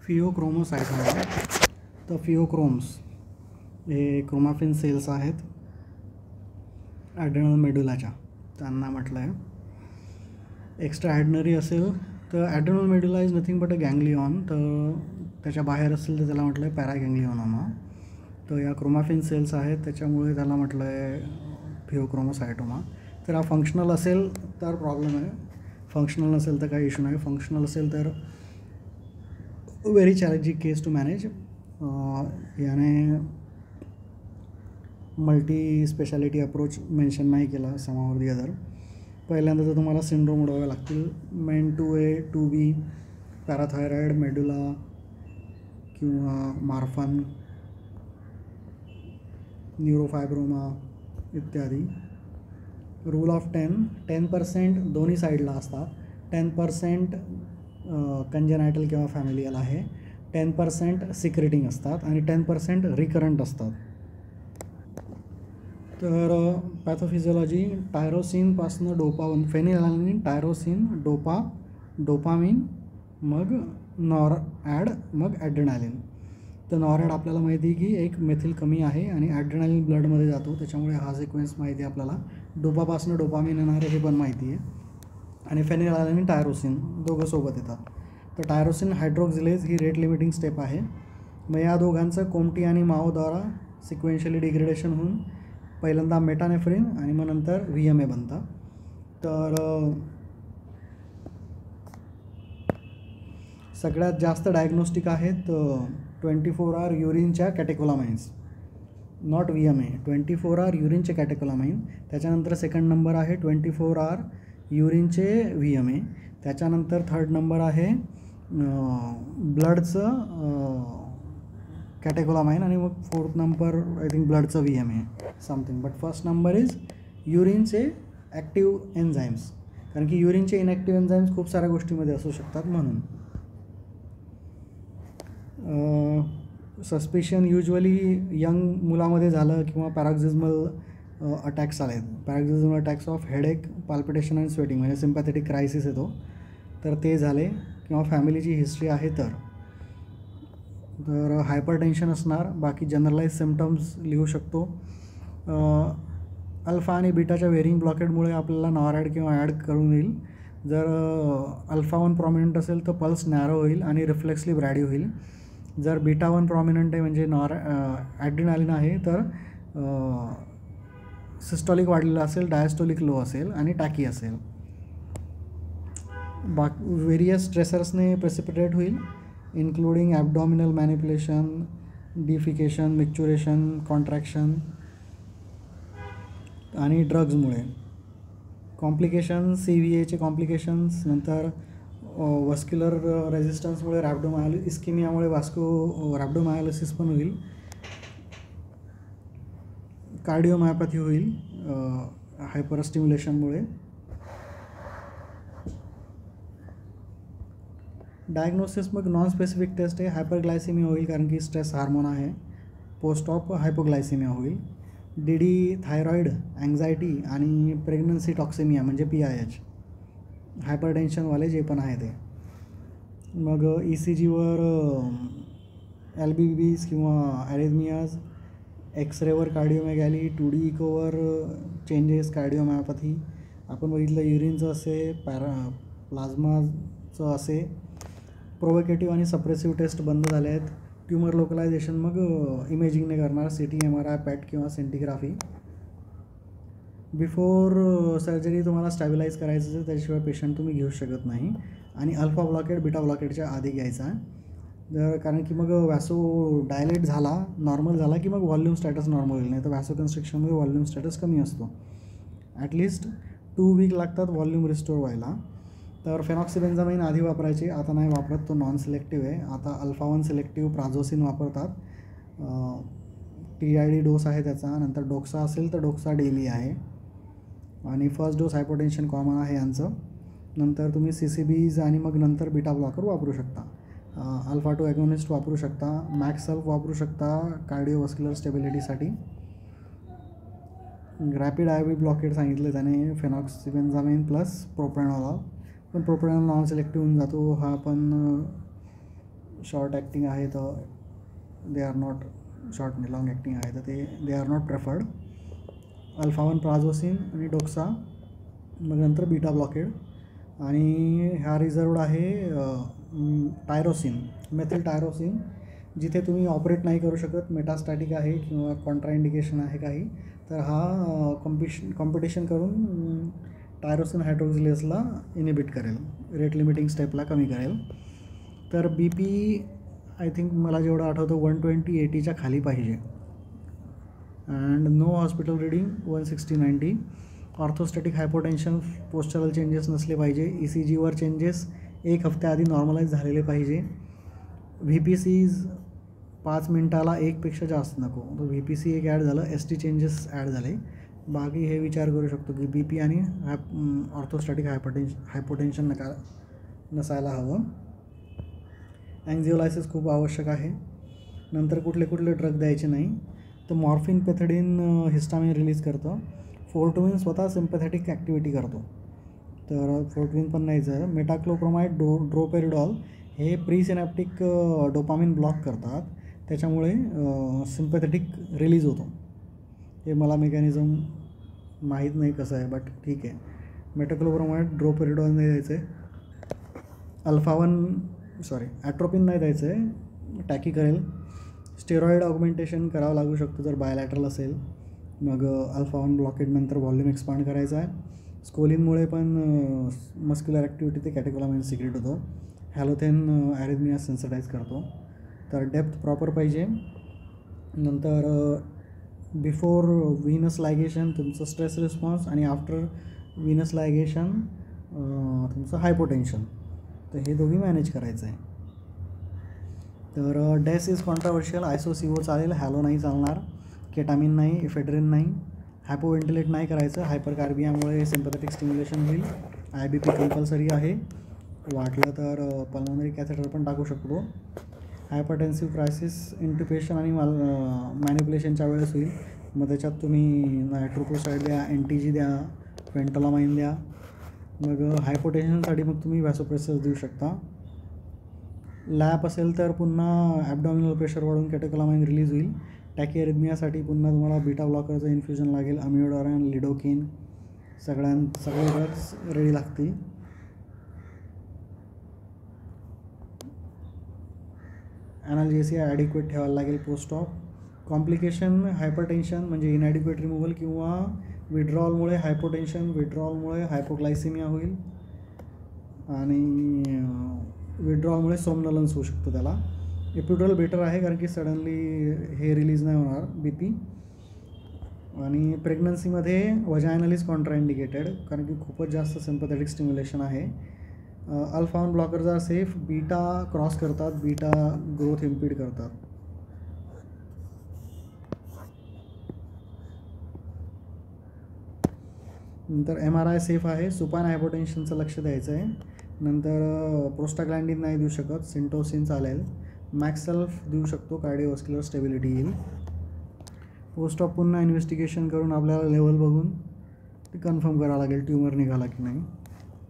फिओक्रोमोसाइटोमा आहे. तर फिओक्रोम्स हे क्रोमाफिन सेल्स आहेत ॲड्रेनल मेड्युलाच्या, त्यांना म्हटलं आहे. एक्स्ट्रा ॲडनरी असेल तर ॲड्रेनल मेड्युला इज नथिंग बट अ गँग्लिऑन, तर त्याच्या बाहेर असेल तर त्याला म्हटलं आहे पॅरागँग्लिओनोमा. तर या क्रोमाफिन सेल्स आहेत त्याच्यामुळे त्याला म्हटलं आहे फिओक्रोमोसाइटोमा. तर हा फंक्शनल असेल तर प्रॉब्लेम आहे, फंक्शनल नसेल तर काही इश्यू नाही. फंक्शनल असेल तर very challenging case to manage. याने मल्टी स्पेशालिटी अप्रोच मेन्शन नाही केला सम ऑर दी अदर. पहिल्यांदा तर तुम्हाला सिंड्रोम उडवावे लागतील. MEN 2A 2B, पॅराथायरॉइड, मेड्युला किंवा मार्फन, न्यूरोफायब्रोमा इत्यादी. रूल ऑफ 10% दोन्ही साईडला असतात. 10% कंजेनायटल किंवा फॅमिलियल आहे, 10% सिक्रेटिंग असतात आणि 10% रिकरंट असतात. तर पॅथोफिजिओलॉजी टायरोसिनपासनं डोपावन, फेनिलॅलॅनिन, टायरोसिन, डोपामिन, मग नॉरॲड, मग ॲड्रेनालिन. तर नॉरॲड आपल्याला माहिती आहे की एक मेथिल कमी आहे आणि ॲड्रेनालिन ब्लडमध्ये जातो, त्याच्यामुळे हा सिक्वेन्स माहिती आहे आपल्याला. डोपापासनं डोपामिन येणार आहे हे पण माहिती आहे. आणि फेनिलॅलॅनिन, टायरोसिन दोघं सोबत येतात. तर टायरोसिन हायड्रोक्सिलेज ही रेट लिमिटिंग स्टेप आहे. मग या दोघांचं कोमटी आणि माओद्वारा सिक्वेन्शियली डिग्रेडेशन होऊन पहिल्यांदा मेटानेफ्रिन आणि मग नंतर VMA बनतं. तर सगळ्यात जास्त डायग्नोस्टिक आहेत 24 युरिनच्या कॅटेकोलामाइन्स, नॉट VMA. 24 युरिनचे कॅटेकोलामाइन. त्याच्यानंतर सेकंड नंबर आहे 24 युरिनचे VMA. त्याच्यानंतर थर्ड नंबर आहे ब्लडचं कॅटेकोलामाइन आणि मग फोर्थ नंबर आय थिंक ब्लडचं VMA something. But first number is युरिनचे ॲक्टिव्ह एन्झाईम्स, कारण की युरिनचे इनॅक्टिव्ह एन्झाईम्स खूप साऱ्या गोष्टीमध्ये असू शकतात म्हणून. सस्पिशन युजली यंग मुलामध्ये झालं किंवा पॅरोक्सिस्मल अटॅक्स आले, paroxysmal attacks of headache, palpitation and sweating म्हणजे सिम्पॅथेटिक क्रायसिस येतो, तर ते झाले किंवा फॅमिलीची हिस्ट्री आहे तर हायपरटेन्शन असणार. बाकी जनरलाइज सिम्पटम्स लिहू शकतो. अल्फा आणि बीटाच्या वेरिंग ब्लॉकेटमुळे आपल्याला नॉरॲड किंवा ॲड करून येईल. जर अल्फा 1 प्रॉमिनंट असेल तर पल्स नॅरो होईल आणि रिफ्लेक्सली ब्रॅडी होईल. जर बीटा 1 प्रॉमिनंट आहे म्हणजे ॲड्रेनालिन आहे तर सिस्टॉलिक वाढलेला असेल, डायस्टोलिक लो असेल आणि टॅकी असेल. व्हेरियस स्ट्रेसर्सने प्रेसिपिटेट होईल, including abdominal manipulation, defecation, मिक्च्युरेशन, contraction आणि ड्रग्जमुळे. कॉम्प्लिकेशन्स CVAचे कॉम्प्लिकेशन्स, नंतर वस्क्युलर रेझिस्टन्समुळे इस्किमियामुळे रॅब्डोमायोलिसिस पण होईल, कार्डिओमायोपॅथी होईल हायपरस्टिम्युलेशनमुळे. डायग्नोसिस मग नॉन स्पेसिफिक टेस्ट आहे. हायपरग्लायसिमिया होईल कारण की स्ट्रेस हार्मोन आहे. पोस्ट ऑप हायपोग्लायसिमिया होईल. DD, थायरॉईड, अँझायटी आणि प्रेग्नन्सी टॉक्सिमिया म्हणजे PIH, हायपरटेन्शनवाले जे पण आहे ते. मग ECGवर LBBs किंवा ॲरिथमियाज, एक्सरेवर कार्डिओमेगॅली, 2D इकोवर चेंजेस, कार्डिओमायोपॅथी. आपण बघितलं युरिनचं असे, प्लाझ्माचं असे. प्रोव्होकेटिव्ह आणि सप्रेसिव्ह टेस्ट बंद झाले आहेत. ट्युमर लोकलायझेशन मग इमेजिंगने करणार, CT, MRI, PET किंवा सेंटिग्राफी. बिफोर सर्जरी तुम्हाला स्टॅबिलाईज करायचं असेल त्याशिवाय पेशंट तुम्ही घेऊ शकत नाही. आणि अल्फा ब्लॉकेट बीटा ब्लॉकेटच्या आधी घ्यायचा. जर कारण की मग वॅसो डायलेट झाला, नॉर्मल झाला की मग व्हॉल्यूम स्टॅटस नॉर्मल होईल, नाही तर वॅसो कन्स्ट्रिक्शनमध्ये व्हॉल्यूम स्टॅटस कमी असतो. ॲटलिस्ट 2 वीक लागतात व्हॉल्यूम रिस्टोर व्हायला. तर फेनॉक्सिबेन्झामाइन आधी वापरायचे, आता नाही वापरत, तो नॉन सिलेक्टिव्ह आहे. आता अल्फा 1 सिलेक्टिव्ह प्राझोसिन वापरतात. TID डोस आहे त्याचा. नंतर डोक्सा असेल तर डोक्सा डेली आहे. आणि फर्स्ट डोस हायपोटेन्शन कॉमन आहे यांचं. नंतर तुम्ही CCBs आणि मग नंतर बीटा ब्लॉकर वापरू शकता. अल्फा 2 ॲगोनिस्ट वापरू शकता. मॅक्सल्फ वापरू शकता कार्डिओव्हस्क्युलर स्टेबिलिटीसाठी. रॅपिड IV ब्लॉकेट सांगितलं त्याने, फेनॉक्सिबेन्झामाइन प्लस प्रोप्रेनॉलॉल. पण प्रोप्रेनॉल नॉन सिलेक्टिव्ह होऊन जातो, हा पण शॉर्ट ॲक्टिंग आहे तर दे आर नॉट शॉर्ट नाही लॉंग ॲक्टिंग आहे तर they are not preferred. Alpha one prazosin आणि डोक्सा, मग नंतर बीटा ब्लॉकेड. आणि ह्या रिझर्वड आहे टायरोसिन, मेथिल टायरोसिन, जिथे तुम्ही ऑपरेट नाही करू शकत, मेटास्टॅटिक आहे किंवा कॉन्ट्राइंडिकेशन आहे काही, तर हा कॉम्पिटिशन करून टायरोसिन हायड्रोक्सिलेसला इनिबिट करेल, रेट लिमिटिंग स्टेपला कमी करेल. तर बी पी आय थिंक मला जेवढं आठवतं 120/80च्या खाली पाहिजे. And no hospital reading 160/90. Orthostatic hypotension, postural changes नसले पाहिजे. ECGवर चेंजेस 1 हफ्त्याआधी नॉर्मलाइज झालेले पाहिजे. VPCs 5 मिनिटाला 1पेक्षा जास्त नको. तर VPC एक ॲड झालं, ST चेंजेस ॲड झाले. बाकी हे विचार करू शकतो की BP आणि ऑर्थोस्टॅटिक हायपोटेन्शन नसायला हवं. अँक्झिओलायसिस खूप आवश्यक आहे. नंतर कुठले ड्रग द्यायचे नाही. तर मॉर्फिन पेथिडिन हिस्टामिन रिलीज करतं. फोर्टोविन स्वतः सिम्पॅथेटिक ॲक्टिव्हिटी करतो, तर फोर्टोविन पण नाही जायचं. मेटाक्लोप्रोमाइड, ड्रोपेरिडॉल हे प्रीसिनॅप्टिक डोपामिन ब्लॉक करतात, त्याच्यामुळे सिम्पॅथेटिक रिलीज होतो. हे मला मेकॅनिझम माहीत नाही कसं आहे, बट ठीक आहे. मेटाक्लोप्रोमाइड, ड्रोपेरिडॉल नाही द्यायचं आहे. ॲट्रोपिन नाही द्यायचं आहे, टॅकी करेल. स्टेरॉइड ऑगमेंटेशन करावं लागू शकतं जर बायलॅटरल असेल. मग अल्फा-1 ब्लॉकेड नंतर व्हॉल्यूम एक्सपांड करायचा आहे. स्कोलिनमुळे पण मस्क्युलर ॲक्टिव्हिटी ते कॅटेकोलामाइन सिक्रेट होतो. हॅलोथेन ॲरिथमिया सेन्सिटाईज करतो. तर डेप्थ प्रॉपर पाहिजे. नंतर बिफोर व्हीनस लायगेशन तुमचं स्ट्रेस रिस्पॉन्स आणि आफ्टर व्हीनस लायगेशन तुमचं हायपोटेन्शन, तर हे दोघी मॅनेज करायचं आहे. तर डेस इज कॉन्ट्रावर्शियल. आयसोसिओ चालेल, हॅलो नाही चालणार, केटामिन नाही, इफेड्रिन नाही. हायपोव्हेंटिलेट नाही करायचं, हायपरकार्बियामुळे सिम्पॅथेटिक स्टिम्युलेशन होईल. IBP कंपल्सरी आहे. वाटलं तर पल्मोनरी कॅथेटर पण टाकू शकतो. हायपरटेन्सिव्ह क्रायसिस इंट्युबेशन आणि मॅनिप्युलेशनच्या वेळेस होईल. मग त्याच्यात तुम्ही नायट्रोप्रोसाईड द्या, NTG द्या, फेंटोलामाइन द्या. मग हायपोटेन्शनसाठी मग तुम्ही व्हॅसोप्रेसर्स देऊ शकता. लॅप असेल तर पुन्हा ॲबडॉमिनल प्रेशर वाढून कॅटेकोलामाइन रिलीज होईल. टॅकीअरिथमियासाठी पुन्हा तुम्हाला बीटा ब्लॉकरचं इन्फ्युजन लागेल. अमिओडारन, लिडोकिन, सगळे ड्रग्स रेडी लागतील. ॲनाल्जेसिया ॲडिक्वेट ठेवायला लागेल पोस्ट ऑफ. कॉम्प्लिकेशन हायपरटेन्शन म्हणजे इनॲडिक्वेट रिमूव्हल किंवा विड्रॉलमुळे हायपोटेन्शन, विड्रॉलमुळे हायपोग्लायसिमिया होईल आणि विड्रॉलमुळे सोमनलन्स होऊ शकतो त्याला. एपिड्युरल बेटर आहे कारण की सडनली हे रिलीज नाही होणार BP. आणि प्रेग्नन्सीमध्ये वजायनल इज कॉन्ट्राइंडिकेटेड कारण की खूपच जास्त सिम्पॅथेटिक स्टिम्युलेशन आहे. Alpha one blockers are safe, beta cross करतात, बीटा ग्रोथ इम्पीड करतात. नंतर MRI सेफ आहे. सुपाइन हायपोटेन्शनचं लक्ष द्यायचं आहे. नंतर प्रोस्टाग्लँडिन नाही देऊ शकत, सिंटोसिन चालेल. मॅक्सल्फ देऊ शकतो, कार्डिओव्हास्क्युलर स्टेबिलिटी येईल. पोस्ट ऑफ पुन्हा इन्व्हेस्टिगेशन करून आपल्याला लेवल बघून ते कन्फर्म करावं लागेल ट्यूमर निघाला की नाही.